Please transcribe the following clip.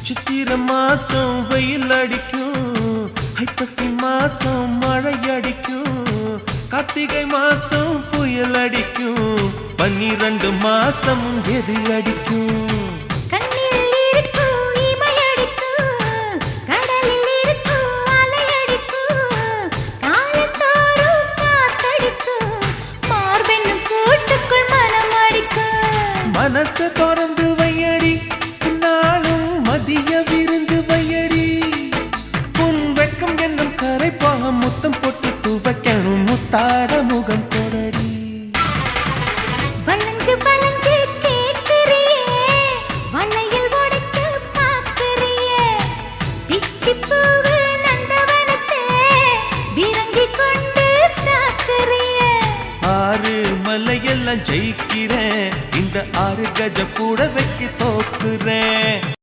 சித்திர மாசம் வெயில் அடிக்கும், ஐப்பசி மாசம் மழை அடிக்கும், கார்த்திகை மாசம் புயல் அடிக்கும், 12 மாசம் எது அடிக்கும்? மனச திறந்து வையடி, நாளும் மதிய விருந்து வையடி, உன் வெட்கம் என்னும் கரைப்பாக முத்தம் போட்டு துவைக்கணும், முத்தாட முகம் போடடி. வளைஞ்சு வளைஞ்சு கேட்கிறியே, வளையல் உடைக்க பார்க்கிறியே, பிச்சி பூவு நந்தவனத்தே விரங்கி கொண்டு தாக்குறியே. 6 மலையெல்லாம் ஜெயிக்கிறேன், இந்த 6 கஜ கூட வைக்க தோக்குறேன்.